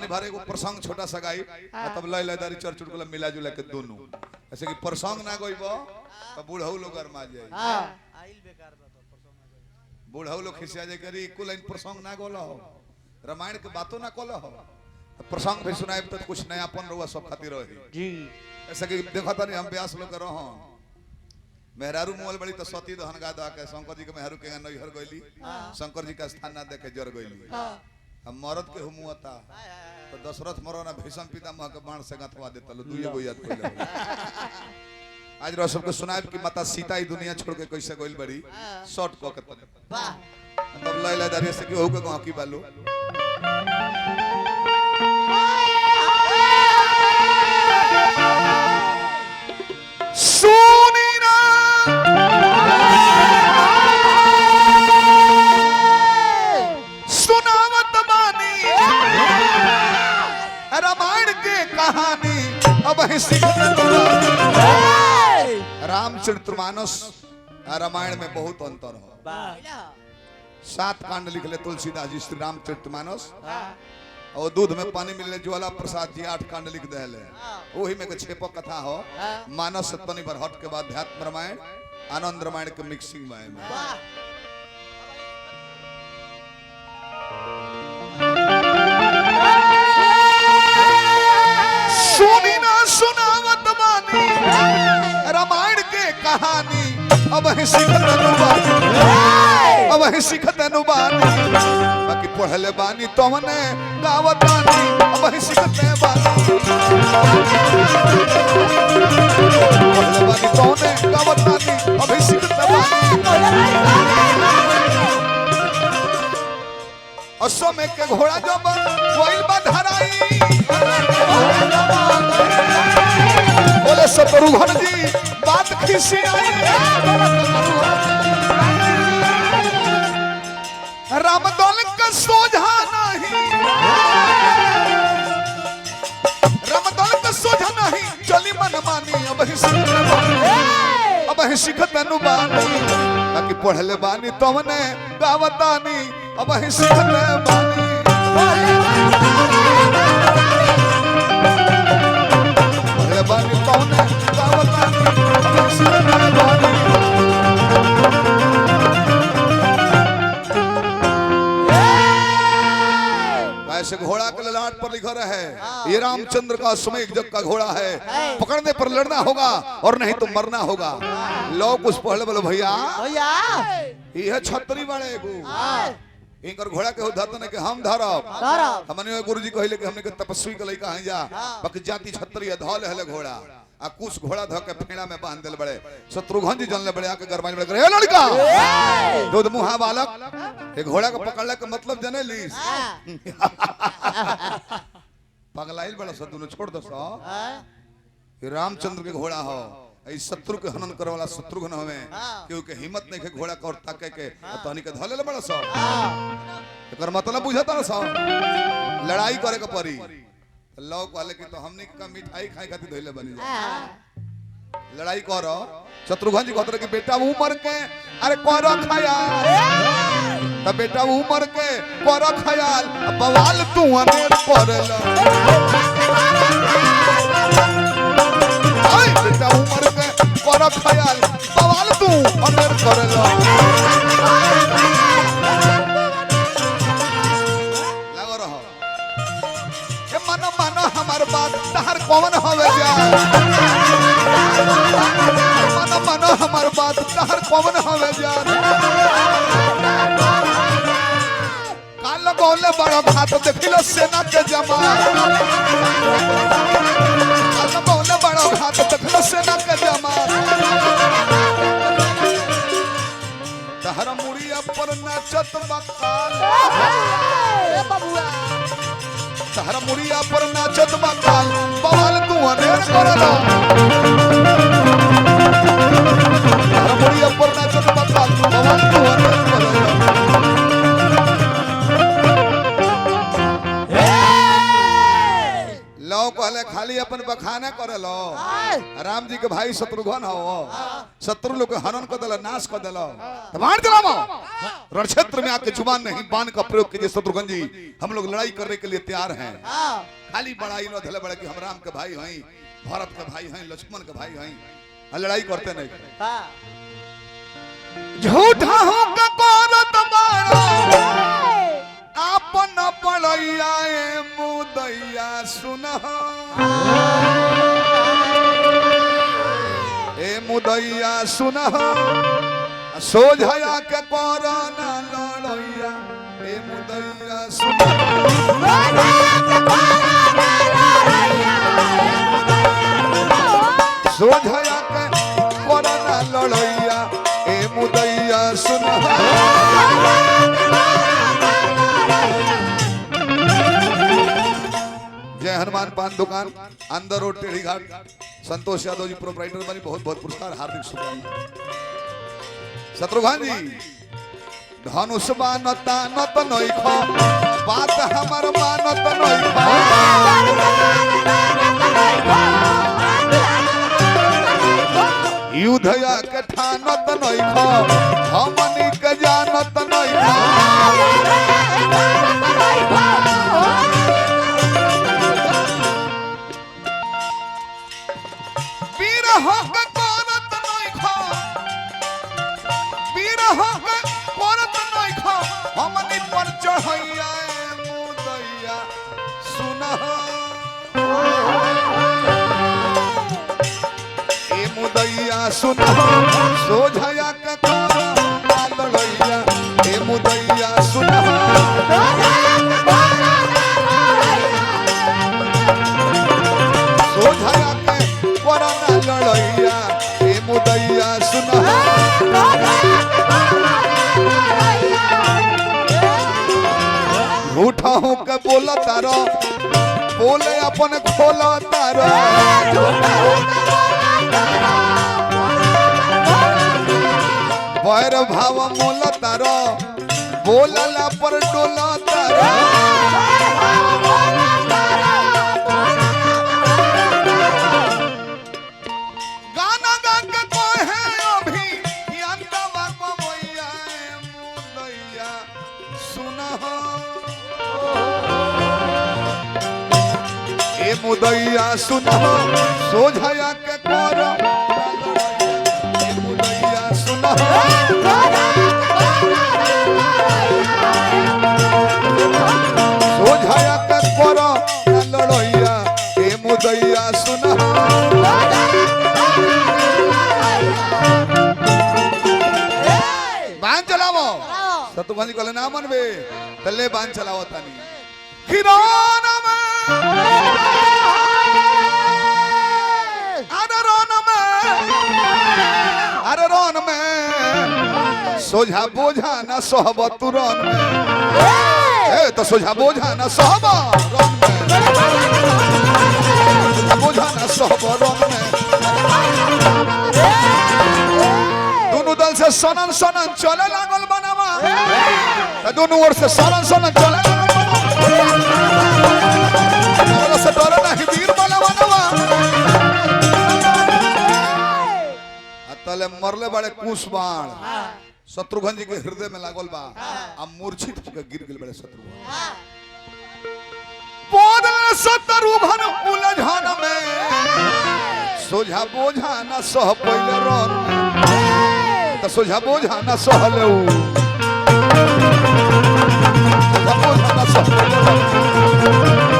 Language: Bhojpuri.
भरे को प्रसंग छोटा सा गाई तब लय लयदारी चर चुटकुला मिला जुला के दोनों ऐसे कि प्रसंग ना गइबो त बूढ़ऊ लोग अरमा जाई आइल बेकार बा तो प्रसंग ना गई बूढ़ऊ लोग खिसिया जाई करी एको लाइन प्रसंग ना गोला हो रामायण के बातों ना कोला हो प्रसंग भी सुनाए तो कुछ नयापन रहुआ सब खातिर रही जी। ऐसे कि देखा था नहीं हम ब्यास लोग करो हां मेहरारू मोल बड़ी तो सती दहन गा दा के शंकर जी के मेहरारू के नैहर गइली शंकर जी का स्थान ना देखे जर गइली हम मरद के हुमुता तो दशरथ मरना भीषम पितामह के बाण से गथवा देता लो दुइए गो याद कइले आज रो सबके सुनाएब कि माता सीता ई दुनिया छोड़ के कैसे गइल बड़ी शॉर्ट क के तने वाह तब लैला दारी से कि हो के गो की बालो सुनी ना सुनावत बानी रामायण के कहानी अब है रामचरितमानस रामायण में बहुत अंतर हो वाह 7 कांड लिख ले तुलसीदास जी श्री रामचरितमानस और दूध में पानी मिलने ज्वाला प्रसाद जी 8 कांड लिख देले वही में के 6 कथा हो मानस सतनी पर हट के बाद अध्यात्म रामायण आनंद रामायण के मिक्सिंग में वाह सुनी ना सुनावत बानी रामायण के कहानी अब है सिखत अनुबानी अब है सिखत अनुबानी बाकी पढ़ले बानी तो मने गावत बानी अब है सिखत बानी पढ़ले बानी तो मने गावत बानी अब है सिखत बानी असो में के घोड़ा जब कोइल बधराई बोले शत्रुघ्न जी बात खिसी आई रामदल का सोझा नहीं रामदल का सोझा नहीं चली मन मानी अब ही सिखत अनुबानी बाकी पढ़ले बानी तुमने गावतानी अब ही सिखत बानी पढ़ले बानी तुमने गावतानी अब ही सिखत बानी ऐसे घोड़ा के ललाट पर लिखा है ये रामचंद्र का समय जग का घोड़ा है पकड़ने पर लड़ना होगा और नहीं तो मरना होगा लोग कुछ पहले बोलो भैया भैया ये छतरी वाले को इनकर घोड़ा के धरत ने के हम धरब धरब हमने गुरुजी कहले कि हमने के तपस्वी के लइका हैं जा बाकी जाति छतरी है धौल है घोड़ा आ कुछ घोड़ा धो के फेड़ा में बांध देल बड़े शत्रुघ्न जी जनले बड़े आके गरमाई बड़े हे लड़का दूध मुहा बालक ये घोड़ा को पकड़ले के मतलब जने लीस पगलाइल बड़ा सा दोनों छोड़ दो सा ये रामचंद्र के घोड़ा हो ई शत्रु के हनन करे वाला शत्रुघ्न हमें क्योंकि हिम्मत नहीं के घोड़ा को ताके के तहनी के धले बड़ा सा एकर मतलब बुझता ना सा लड़ाई करे के पड़ी लोग वाले की तो हमने का मिठाई खाए खातिर धइले बनी जा लड़ाई करो शत्रुघ्न जी कहत कि बेटा उमर के अरे करो खयाल त बेटा उमर के करो खयाल बवाल तू अनेर करल आई बेटा उमर के करो खयाल बवाल तू अनेर करल लागो रहो के मन मन हमार बात तहर कौन होवे जा मन मन हमार बात तहर कौन होवे जा काल गोले बड़ा भात देखिलो सेना के जमात काल गोले बड़ा भात देखिलो सेना के जमात तहर मुड़िया पर नाचत बकाल ए बबुआ तहर मुड़िया पर नाचत बकाल बवाल तू अनेर करला तहर मुड़िया पर नाचत बकाल बवाल तू अनेर करला लोग कहले खाली अपन बखाना करेलो राम जी के भाई शत्रुघ्न हो शत्रु लोग के हनन कर देला नाश कर देला तो बाण चलाओ रण क्षेत्र में आके जुबान नहीं बाण का प्रयोग कीजिए शत्रुघ्न जी हम लोग लड़ाई करने के लिए तैयार हैं खाली बड़ाई न धले बड़े कि हम राम के भाई हैं भरत के भाई हैं लक्ष्मण के भाई हैं लड़ाई करते नहीं झूठा हो के करत बाणो आपन पड़ैया मुदैया सुनह ए मुदैया सुनह सोझया के कोरोना लड़ैया ए मुदैया सुनह सोझया के कोरोना लड़ैया ए मुदैया सुनह जय हनुमान पान दुकान अंदर रोड टेढ़ी घाट संतोष यादव जी प्रोप्राइटर बनी बहुत बहुत पुरस्कार हार्दिक शुभकामनाएं शत्रुघ्न जी धनुष बानता नत नइखो बात हमर मानत नइखो युद्धया के ठानत नइखो हमनी के जानत नइखो हमनी पर चढ़ैया मुदैया सुनह ए मुदैया सुनह सोझया के लड़ैया ए मुदैया सुनह सोझया के कोरोना लड़ैया ए मुदैया सुनह झूठा हूँ के बोला तारो बोले अपन खोला तारो बैर भाव मोला तारो बोलला पर डोला तारो गाना गा के कहे अभी यंदा बाबोया मुदैया सुनह ए मुदैया सुनह सोझया के कोरो ए मुदैया सुनह सोझया के कोरो लड़ैया ए मुदैया सुनह बाण चलावो शत्रुघ्न जी कहले ना मनबे तले बाण चलावो तानी किरण में अरे रोन में सोझा बोझा न सहब तुरन में ए तो सोझा बोझा न सहब रोन में बोझा न सहब रोन में दोनों दल से सनन सनन चले लागल बनावा दोनों ओर से सनन सनन चले लागल बनावा से डर नहीं वीर बनावा तले मरले बड़े कुश बाण शत्रुघ्न जी के हृदय में लागल बा आ मूर्छित होकर गिर गेल बड़े शत्रुघ्न बोल शत्रुघ्न उलझन में सोझा बोझा न सह पहिले रन त सोझा बोझा न सहले सोझा बोझा न सह